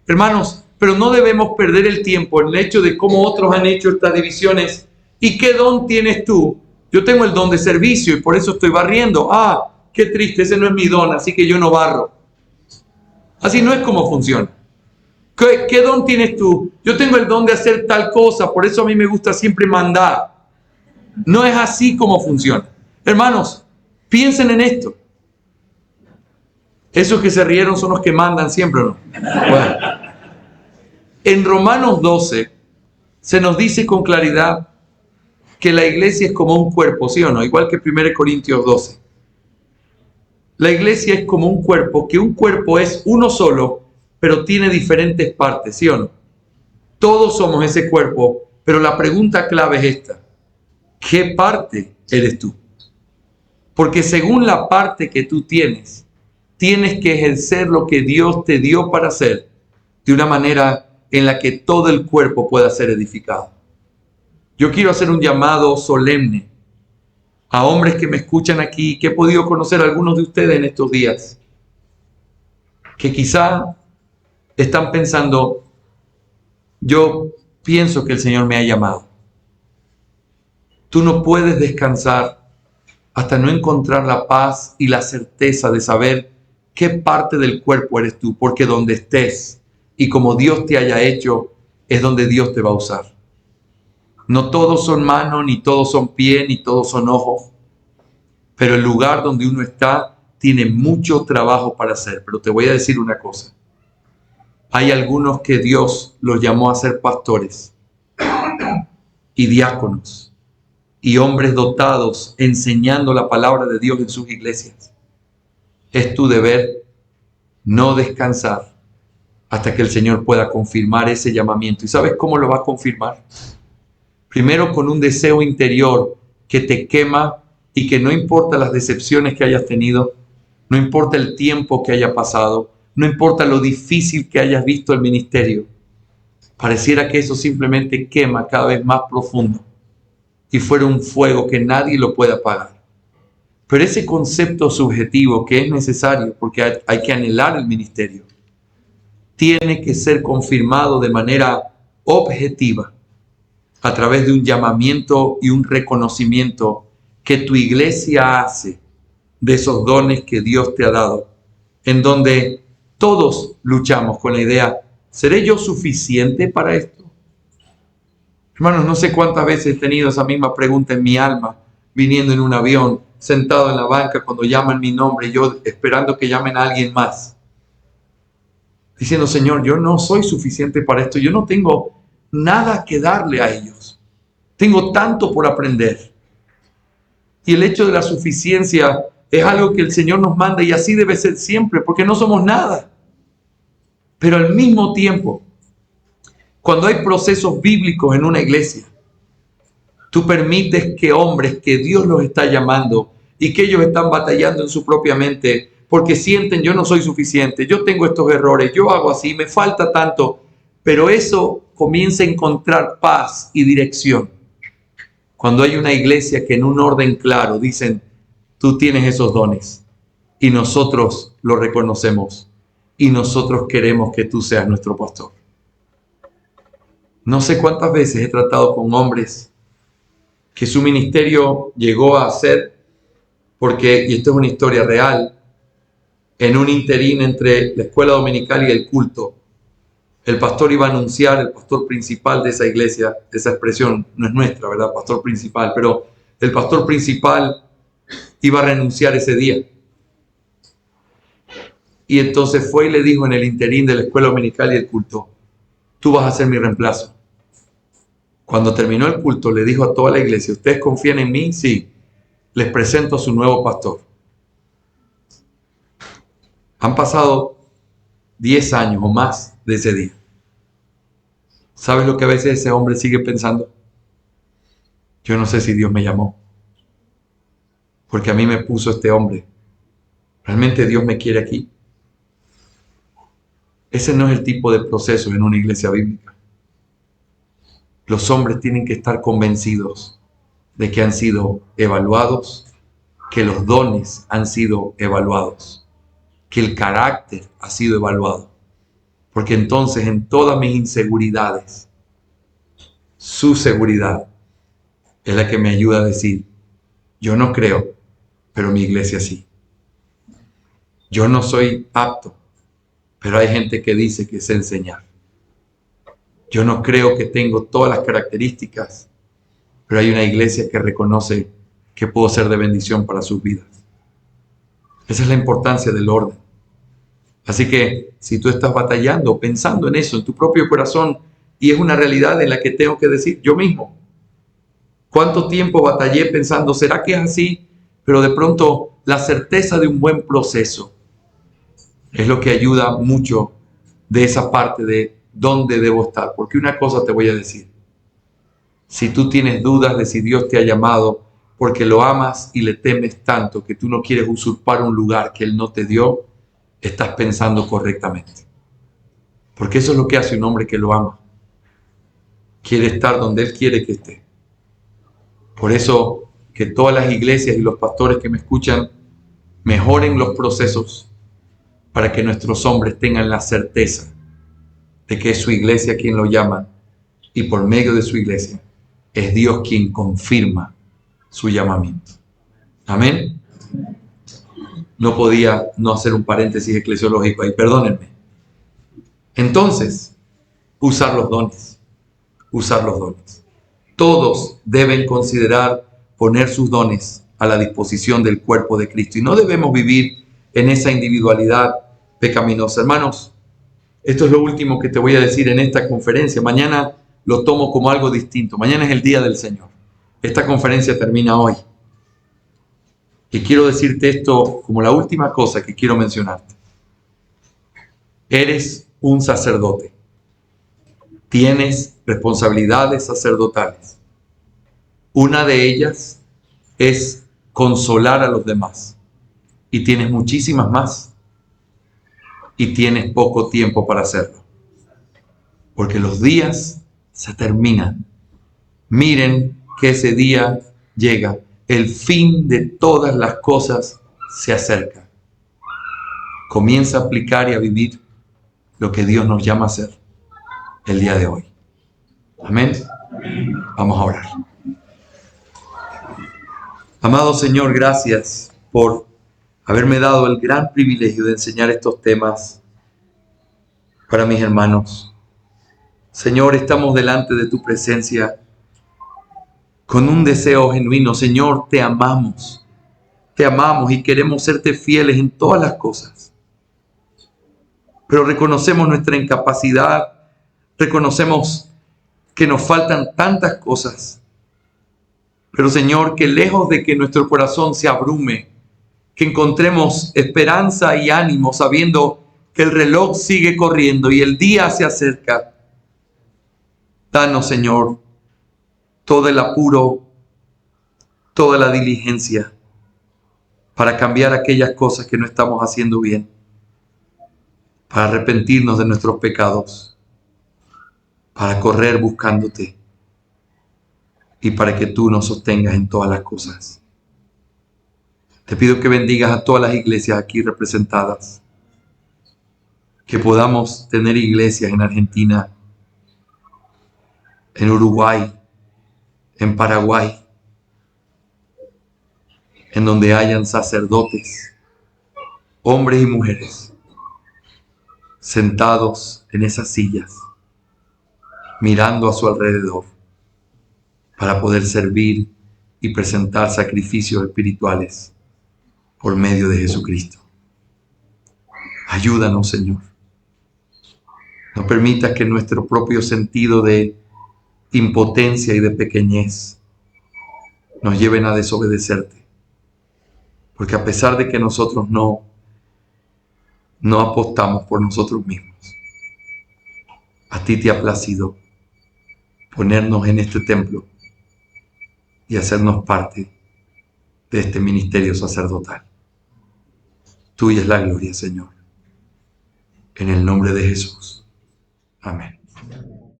hermanos, pero no debemos perder el tiempo en el hecho de cómo otros han hecho estas divisiones. ¿Y qué don tienes tú? Yo tengo el don de servicio y por eso estoy barriendo. Qué triste, ese no es mi don, así que yo no barro. Así no es como funciona. ¿Qué don tienes tú? Yo tengo el don de hacer tal cosa, por eso a mí me gusta siempre mandar. No es así como funciona. Hermanos, piensen en esto. Esos que se rieron son los que mandan siempre, ¿o no? Bueno, en Romanos 12 se nos dice con claridad que la iglesia es como un cuerpo, ¿sí o no? Igual que 1 Corintios 12. La iglesia es como un cuerpo, que un cuerpo es uno solo, pero tiene diferentes partes, ¿sí o no? Todos somos ese cuerpo, pero la pregunta clave es esta: ¿qué parte eres tú? Porque según la parte que tú tienes, tienes que ejercer lo que Dios te dio para hacer de una manera en la que todo el cuerpo pueda ser edificado. Yo quiero hacer un llamado solemne a hombres que me escuchan aquí, que he podido conocer a algunos de ustedes en estos días, que quizá están pensando: yo pienso que el Señor me ha llamado. Tú no puedes descansar hasta no encontrar la paz y la certeza de saber qué parte del cuerpo eres tú, porque donde estés y como Dios te haya hecho, es donde Dios te va a usar. No todos son manos, ni todos son pies, ni todos son ojos, pero el lugar donde uno está tiene mucho trabajo para hacer. Pero te voy a decir una cosa: hay algunos que Dios los llamó a ser pastores y diáconos y hombres dotados enseñando la palabra de Dios en sus iglesias. Es tu deber no descansar hasta que el Señor pueda confirmar ese llamamiento. ¿Y sabes cómo lo va a confirmar? Primero con un deseo interior que te quema y que no importa las decepciones que hayas tenido, no importa el tiempo que haya pasado, no importa lo difícil que hayas visto el ministerio, pareciera que eso simplemente quema cada vez más profundo y fuera un fuego que nadie lo puede apagar. Pero ese concepto subjetivo que es necesario porque hay que anhelar el ministerio, tiene que ser confirmado de manera objetiva a través de un llamamiento y un reconocimiento que tu iglesia hace de esos dones que Dios te ha dado, en donde todos luchamos con la idea, ¿seré yo suficiente para esto? Hermanos, no sé cuántas veces he tenido esa misma pregunta en mi alma, viniendo en un avión, sentado en la banca cuando llaman mi nombre y yo esperando que llamen a alguien más. Diciendo, Señor, yo no soy suficiente para esto, yo no tengo nada que darle a ellos. Tengo tanto por aprender. Y el hecho de la suficiencia es algo que el Señor nos manda y así debe ser siempre, porque no somos nada. Pero al mismo tiempo, cuando hay procesos bíblicos en una iglesia, tú permites que hombres que Dios los está llamando y que ellos están batallando en su propia mente porque sienten yo no soy suficiente, yo tengo estos errores, yo hago así, me falta tanto, pero eso comienza a encontrar paz y dirección. Cuando hay una iglesia que en un orden claro dicen, tú tienes esos dones y nosotros lo reconocemos y nosotros queremos que tú seas nuestro pastor. No sé cuántas veces he tratado con hombres que su ministerio llegó a ser, porque, y esto es una historia real, en un interín entre la escuela dominical y el culto, el pastor iba a anunciar, el pastor principal de esa iglesia, esa expresión no es nuestra, ¿verdad? Pastor principal, pero el pastor principal iba a renunciar ese día. Y entonces fue y le dijo en el interín de la escuela dominical y el culto, tú vas a ser mi reemplazo. Cuando terminó el culto, le dijo a toda la iglesia, ¿ustedes confían en mí? Sí. Les presento a su nuevo pastor. Han pasado 10 años o más de ese día. ¿Sabes lo que a veces ese hombre sigue pensando? Yo no sé si Dios me llamó, porque a mí me puso este hombre. ¿Realmente Dios me quiere aquí? Ese no es el tipo de proceso en una iglesia bíblica. Los hombres tienen que estar convencidos de que han sido evaluados, que los dones han sido evaluados, que el carácter ha sido evaluado. Porque entonces en todas mis inseguridades, su seguridad es la que me ayuda a decir, yo no creo, pero mi iglesia sí. Yo no soy apto, pero hay gente que dice que sé enseñar. Yo no creo que tengo todas las características, pero hay una iglesia que reconoce que puedo ser de bendición para sus vidas. Esa es la importancia del orden. Así que si tú estás batallando, pensando en eso, en tu propio corazón, y es una realidad en la que tengo que decir yo mismo, ¿cuánto tiempo batallé pensando, será que es así? Pero de pronto la certeza de un buen proceso es lo que ayuda mucho de esa parte de dónde debo estar. Porque una cosa te voy a decir, si tú tienes dudas de si Dios te ha llamado porque lo amas y le temes tanto que tú no quieres usurpar un lugar que Él no te dio, estás pensando correctamente. Porque eso es lo que hace un hombre que lo ama. Quiere estar donde Él quiere que esté. Por eso que todas las iglesias y los pastores que me escuchan mejoren los procesos para que nuestros hombres tengan la certeza de que es su iglesia quien lo llama y por medio de su iglesia es Dios quien confirma su llamamiento. Amén. No podía no hacer un paréntesis eclesiológico ahí, perdónenme. Entonces, usar los dones. Usar los dones. Todos deben considerar poner sus dones a la disposición del cuerpo de Cristo y no debemos vivir en esa individualidad pecaminosa. Hermanos, esto es lo último que te voy a decir en esta conferencia. Mañana lo tomo como algo distinto. Mañana es el día del Señor. Esta conferencia termina hoy. Y quiero decirte esto como la última cosa que quiero mencionarte. Eres un sacerdote. Tienes responsabilidades sacerdotales. Una de ellas es consolar a los demás. Y tienes muchísimas más. Y tienes poco tiempo para hacerlo. Porque los días se terminan. Miren que ese día llega. El fin de todas las cosas se acerca. Comienza a aplicar y a vivir lo que Dios nos llama a hacer el día de hoy. Amén. Vamos a orar. Amado Señor, gracias por haberme dado el gran privilegio de enseñar estos temas para mis hermanos. Señor, estamos delante de tu presencia con un deseo genuino. Señor, te amamos y queremos serte fieles en todas las cosas. Pero reconocemos nuestra incapacidad, reconocemos que nos faltan tantas cosas. Pero Señor, que lejos de que nuestro corazón se abrume, que encontremos esperanza y ánimo sabiendo que el reloj sigue corriendo y el día se acerca. Danos, Señor, todo el apuro, toda la diligencia para cambiar aquellas cosas que no estamos haciendo bien, para arrepentirnos de nuestros pecados, para correr buscándote y para que tú nos sostengas en todas las cosas. Te pido que bendigas a todas las iglesias aquí representadas, que podamos tener iglesias en Argentina, en Uruguay, en Paraguay, en donde hayan sacerdotes, hombres y mujeres, sentados en esas sillas, mirando a su alrededor, para poder servir y presentar sacrificios espirituales por medio de Jesucristo. Ayúdanos, Señor. No permitas que nuestro propio sentido de impotencia y de pequeñez nos lleven a desobedecerte. Porque a pesar de que nosotros no apostamos por nosotros mismos, a ti te ha placido ponernos en este templo y hacernos parte de este ministerio sacerdotal. Tuya es la gloria, Señor. En el nombre de Jesús. Amén.